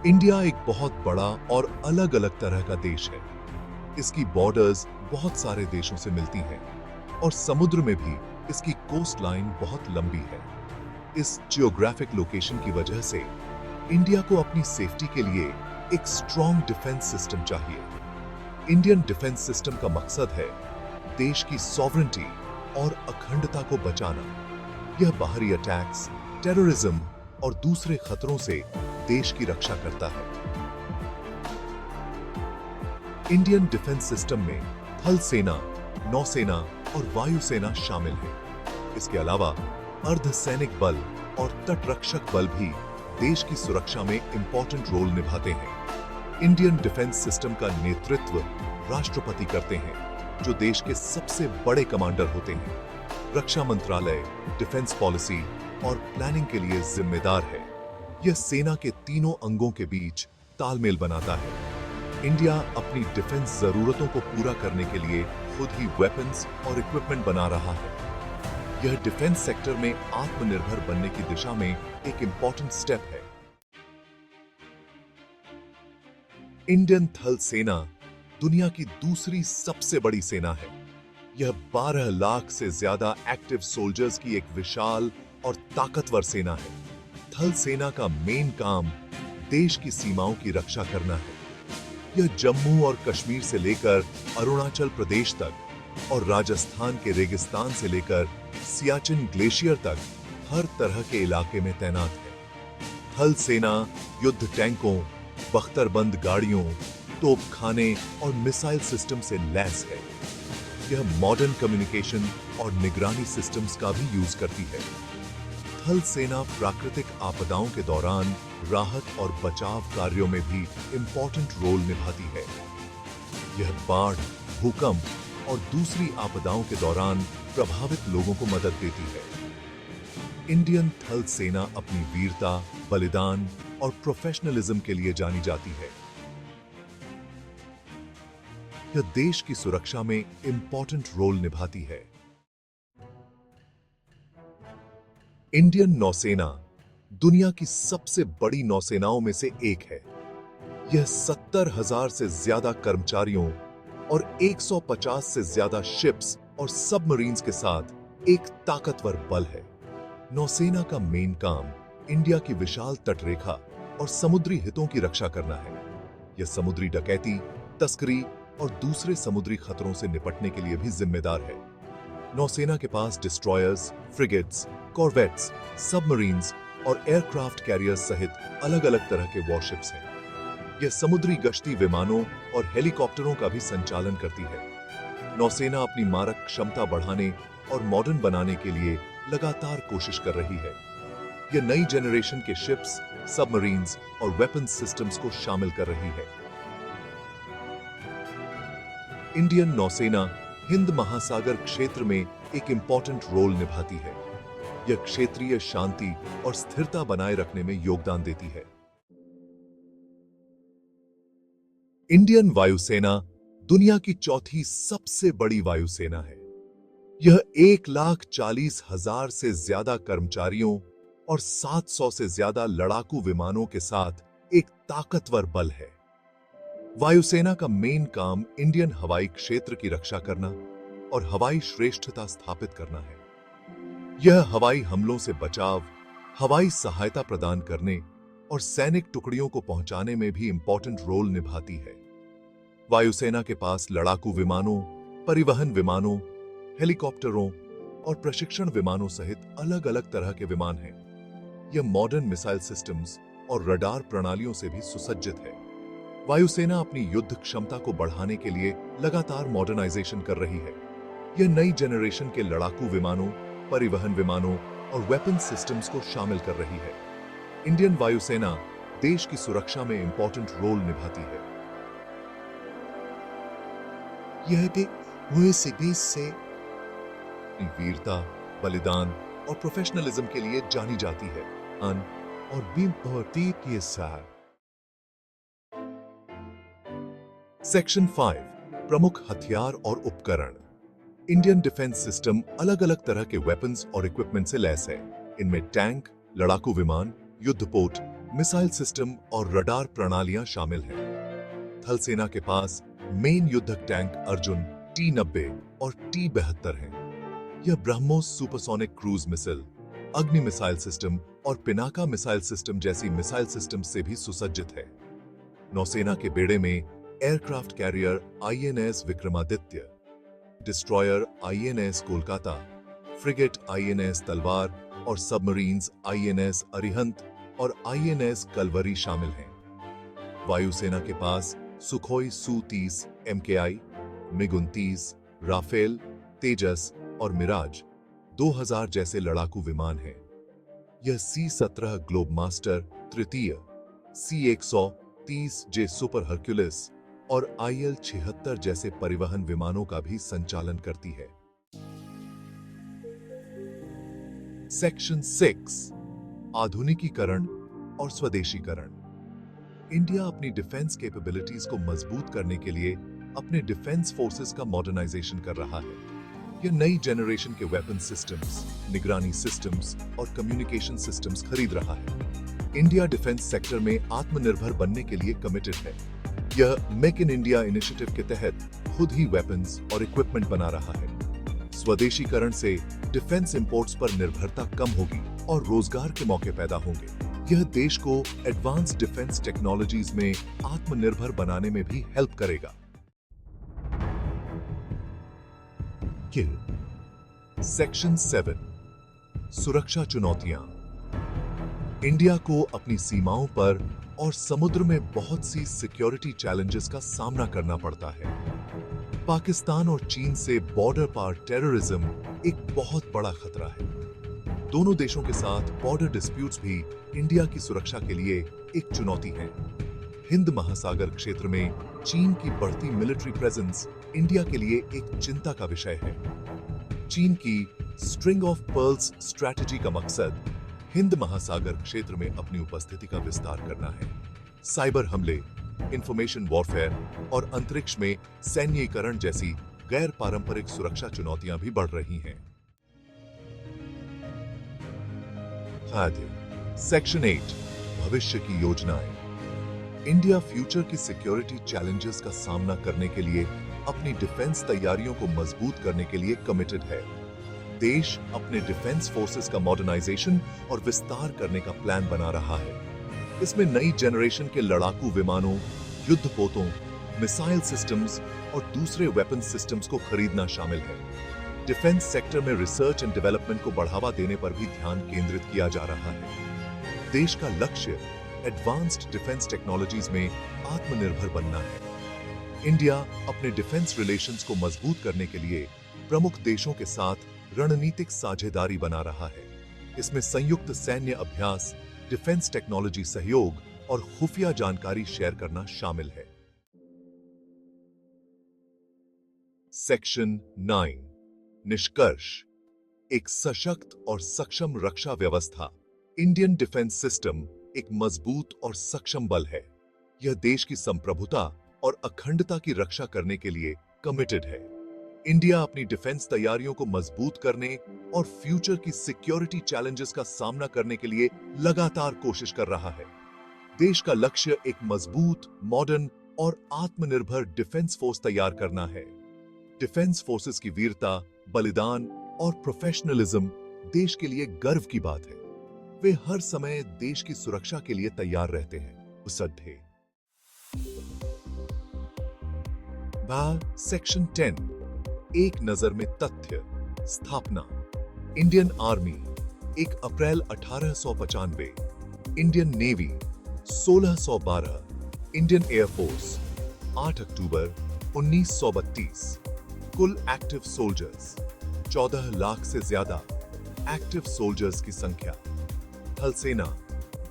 India एक बहुत बड़ा और अलग-अलग तरह का देश है। इसकी बॉर्डर्स बहुत सारे देशों से मिलती हैं और समुद्र में भी इसकी कोस्ट लाइन बहुत लंबी है। इस जियोग्राफिक लोकेशन की वजह से इंडिया को अपनी सेफ्टी के लिए एक स्ट्रॉन्ग डिफेंस सिस्टम चाहिए। इंडियन डिफेंस सिस्टम का मकसद है देश की सॉवरेंटी और अखंडता को बचाना। यह बाहरी अटैक्स, टेररिज्म और दूसरे खतरों से देश की रक्षा करता है। इंडियन डिफेंस सिस्टम में थल सेना, नौसेना और वायुसेना शामिल है। इसके अलावा अर्धसैनिक बल और तटरक्षक बल भी देश की सुरक्षा में इंपॉर्टेंट रोल निभाते हैं। इंडियन डिफेंस सिस्टम का नेतृत्व राष्ट्रपति करते हैं, जो देश के सबसे बड़े कमांडर होते हैं। रक्षा मंत्रालय डिफेंस पॉलिसी और प्लानिंग के लिए जिम्मेदार है। यह सेना के तीनों अंगों के बीच तालमेल बनाता है। इंडिया अपनी डिफेंस जरूरतों को पूरा करने के लिए खुद ही वेपन्स और इक्विपमेंट बना रहा है। यह डिफेंस सेक्टर में आत्मनिर्भर बनने की दिशा में एक इंपॉर्टेंट स्टेप है। इंडियन थल सेना दुनिया की दूसरी सबसे बड़ी सेना है। यह 12 लाख से ज्यादा एक्टिव सोल्जर्स की एक विशाल और ताकतवर सेना है। थल सेना का मेन काम देश की सीमाओं की रक्षा करना है। यह जम्मू और कश्मीर से लेकर अरुणाचल प्रदेश तक और राजस्थान के रेगिस्तान से लेकर सियाचिन ग्लेशियर तक हर तरह के इलाके में तैनात है। थल सेना युद्ध टैंकों, बख्तरबंद गाड़ियों, तोपखाने और मिसाइल सिस्टम से लैस है। यह मॉडर्न कम्युनिकेशन और निगरानी सिस्टम्स का भी यूज करती है। थल सेना प्राकृतिक आपदाओं के दौरान राहत और बचाव कार्यों में भी इंपॉर्टेंट रोल निभाती है। यह बाढ़, भूकंप और दूसरी आपदाओं के दौरान प्रभावित लोगों को मदद देती है। इंडियन थल सेना अपनी वीरता, बलिदान और प्रोफेशनलिज्म के लिए जानी जाती है। यह देश की सुरक्षा में इंपॉर्टेंट रोल निभाती है। इंडियन नौसेना दुनिया की सबसे बड़ी नौसेनाओं में से एक है। यह 70,000 से ज्यादा कर्मचारियों और 150 से ज्यादा शिप्स और सबमरीन्स के साथ एक ताकतवर बल है। नौसेना का मेन काम इंडिया की विशाल तटरेखा और समुद्री हितों की रक्षा करना है। यह समुद्री डकैती, तस्करी और दूसरे समुद्री खतरों से निपटने के लिए भी जिम्मेदार है। नौसेना के पास डिस्ट्रॉयर्स, फ्रिगेट्स, कॉर्वेट्स, सबमरीन्स और एयरक्राफ्ट कैरियर्स सहित अलग-अलग तरह के वॉरशिप्स हैं। यह समुद्री गश्ती विमानों और हेलीकॉप्टरों का भी संचालन करती है। नौसेना अपनी मारक क्षमता बढ़ाने और मॉडर्न बनाने के लिए लगातार कोशिश कर रही है। यह नई जनरेशन के शिप्स, सबमरीन्स और वेपन्स सिस्टम्स को शामिल कर रही है। इंडियन नौसेना हिंद महासागर क्षेत्र में एक इंपॉर्टेंट रोल निभाती है। यह क्षेत्रीय शांति और स्थिरता बनाए रखने में योगदान देती है। इंडियन वायुसेना दुनिया की चौथी सबसे बड़ी वायुसेना है। यह 1,40,000 से ज्यादा कर्मचारियों और 700 से ज्यादा लड़ाकू विमानों के साथ एक ताकतवर बल है। वायुसेना का मेन काम इंडियन हवाई क्षेत्र की रक्षा करना और हवाई श्रेष्ठता स्थापित करना है। यह हवाई हमलों से बचाव, हवाई सहायता प्रदान करने और सैनिक टुकड़ियों को पहुंचाने में भी इंपॉर्टेंट रोल निभाती है। वायुसेना के पास लड़ाकू विमानों, परिवहन विमानों, हेलीकॉप्टरों और प्रशिक्षण विमानों सहित अलग-अलग तरह के विमान हैं। यह मॉडर्न मिसाइल सिस्टम्स और रडार प्रणालियों से भी सुसज्जित है। वायुसेना अपनी युद्ध क्षमता को बढ़ाने के लिए लगातार मॉडर्नाइजेशन कर रही है। यह नई जनरेशन के लड़ाकू विमानों, परिवहन विमानों और वेपन सिस्टम्स को शामिल कर रही है। इंडियन वायुसेना देश की सुरक्षा में इंपॉर्टेंट रोल निभाती है। यह भी हुए से वीरता, बलिदान और प्रोफेशनलिज्म के लिए जानी जाती है। और भी बहुत ही सार। सेक्शन 5 प्रमुख हथियार और उपकरण। इंडियन डिफेंस सिस्टम अलग-अलग तरह के वेपन्स और इक्विपमेंट से लैस है। इनमें टैंक, लड़ाकू विमान, युद्धपोत, मिसाइल सिस्टम और रडार प्रणालियां शामिल हैं। थल सेना के पास मेन युद्धक टैंक अर्जुन T-90 और T-72 हैं। यह ब्रह्मोस सुपरसोनिक क्रूज मिसाइल, अग्नि मिसाइल सिस्टम और पिनाका मिसाइल सिस्टम जैसी मिसाइल सिस्टम से भी सुसज्जित है। नौसेना के बेड़े में aircraft carrier INS Vikramaditya, destroyer INS Kolkata, frigate INS तलवार और सबमरीन्स INS अरिहंत और INS कलवरी शामिल हैं। वायुसेना के पास Sukhoi Su-30 MKI, MiG-29, Rafale, Tejas और मिराज 2000 जैसे लड़ाकू विमान हैं। यह C-17 ग्लोबमास्टर तृतीय, C-130J सुपर हरक्यूलिस और IL-76 जैसे परिवहन विमानों का भी संचालन करती है। सेक्शन 6 आधुनिकीकरण और स्वदेशीकरण। इंडिया अपनी डिफेंस कैपेबिलिटीज को मजबूत करने के लिए अपने डिफेंस फोर्सेस का मॉडर्नाइजेशन कर रहा है। यह नई जनरेशन के वेपन सिस्टम्स, निगरानी सिस्टम्स और कम्युनिकेशन सिस्टम्स खरीद रहा है। इंडिया डिफेंस सेक्टर में आत्मनिर्भर बनने के लिए कमिटेड है। यह मेक इन इंडिया इनिशिएटिव के तहत खुद ही वेपन्स और इक्विपमेंट बना रहा है। स्वदेशीकरण से डिफेंस इंपोर्ट्स पर निर्भरता कम होगी और रोजगार के मौके पैदा होंगे। यह देश को एडवांस डिफेंस टेक्नोलॉजीज में आत्मनिर्भर बनाने में भी हेल्प करेगा। सेक्शन 7 सुरक्षा चुनौतियां। इंडिया को अपनी सीमाओं पर और समुद्र में बहुत सी सिक्योरिटी चैलेंजेस का सामना करना पड़ता है। पाकिस्तान और चीन से बॉर्डर पार टेररिज्म एक बहुत बड़ा खतरा है। दोनों देशों के साथ बॉर्डर डिस्प्यूट्स भी इंडिया की सुरक्षा के लिए एक चुनौती है। हिंद महासागर क्षेत्र में चीन की बढ़ती मिलिट्री प्रेजेंस इंडिया के लिए एक चिंता का विषय है। चीन की स्ट्रिंग ऑफ पर्ल्स स्ट्रैटेजी का मकसद हिंद महासागर क्षेत्र में अपनी उपस्थिति का विस्तार करना है। साइबर हमले, इंफॉर्मेशन वॉरफेयर और अंतरिक्ष में सैन्यीकरण जैसी गैर पारंपरिक सुरक्षा चुनौतियां भी बढ़ रही हैं। खाद्य। सेक्शन 8 भविष्य की योजनाएं। इंडिया फ्यूचर की सिक्योरिटी चैलेंजेस का सामना करने के लिए अपनी डिफेंस तैयारियों को मजबूत करने के लिए कमिटेड है। देश अपने डिफेंस फोर्सेस का मॉडर्नाइजेशन और विस्तार करने का प्लान बना रहा है। इसमें नई जनरेशन के लड़ाकू विमानों, युद्धपोतों, मिसाइल सिस्टम्स और दूसरे वेपन सिस्टम्स को खरीदना शामिल है। डिफेंस सेक्टर में रिसर्च एंड डेवलपमेंट को बढ़ावा देने पर भी ध्यान केंद्रित किया जा रहा है। देश का लक्ष्य एडवांस्ड डिफेंस टेक्नोलॉजीज में आत्मनिर्भर बनना है। इंडिया अपने डिफेंस रिलेशंस को मजबूत करने के लिए प्रमुख देशों के साथ रणनीतिक साझेदारी बना रहा है। इसमें संयुक्त सैन्य अभ्यास, डिफेंस टेक्नोलॉजी सहयोग और खुफिया जानकारी शेयर करना शामिल है। सेक्शन 9 निष्कर्ष। एक सशक्त और सक्षम रक्षा व्यवस्था। इंडियन डिफेंस सिस्टम एक मजबूत और सक्षम बल है। यह देश की संप्रभुता और अखंडता की रक्षा करने के लिए कमिटेड है। इंडिया अपनी डिफेंस तैयारियों को मजबूत करने और फ्यूचर की सिक्योरिटी चैलेंजेस का सामना करने के लिए लगातार कोशिश कर रहा है। देश का लक्ष्य एक मजबूत, मॉडर्न और आत्मनिर्भर डिफेंस फोर्स तैयार करना है। डिफेंस फोर्सेस की वीरता, बलिदान और प्रोफेशनलिज्म देश के लिए गर्व की बात है। वे हर समय देश की सुरक्षा के लिए तैयार रहते हैं। उसद्दे। सेक्शन 10 एक नजर में तथ्य। स्थापना। इंडियन आर्मी 1 अप्रैल 1895, इंडियन नेवी 1612, इंडियन एयरफोर्स 8 अक्टूबर 1932। कुल एक्टिव सोल्जर्स 14 लाख से ज्यादा। एक्टिव सोल्जर्स की संख्या। थल सेना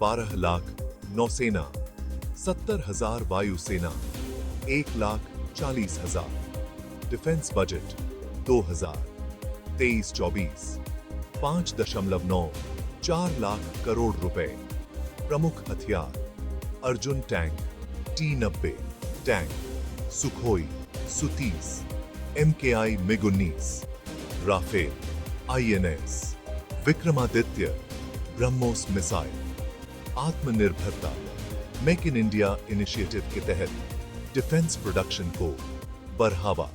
12 लाख, नौसेना 70,000, वायुसेना 1,40,000। डिफेंस बजट 2023-24 5.94 लाख करोड़ रुपए। प्रमुख हथियार Arjun tank, T-90 tank, Sukhoi Su-30, MKI MiG-19, Rafale, INS, Vikramaditya, BrahMos missile, आत्मनिर्भरता, मेक इन इंडिया इनिशिएटिव के तहत डिफेंस प्रोडक्शन को बढ़ावा।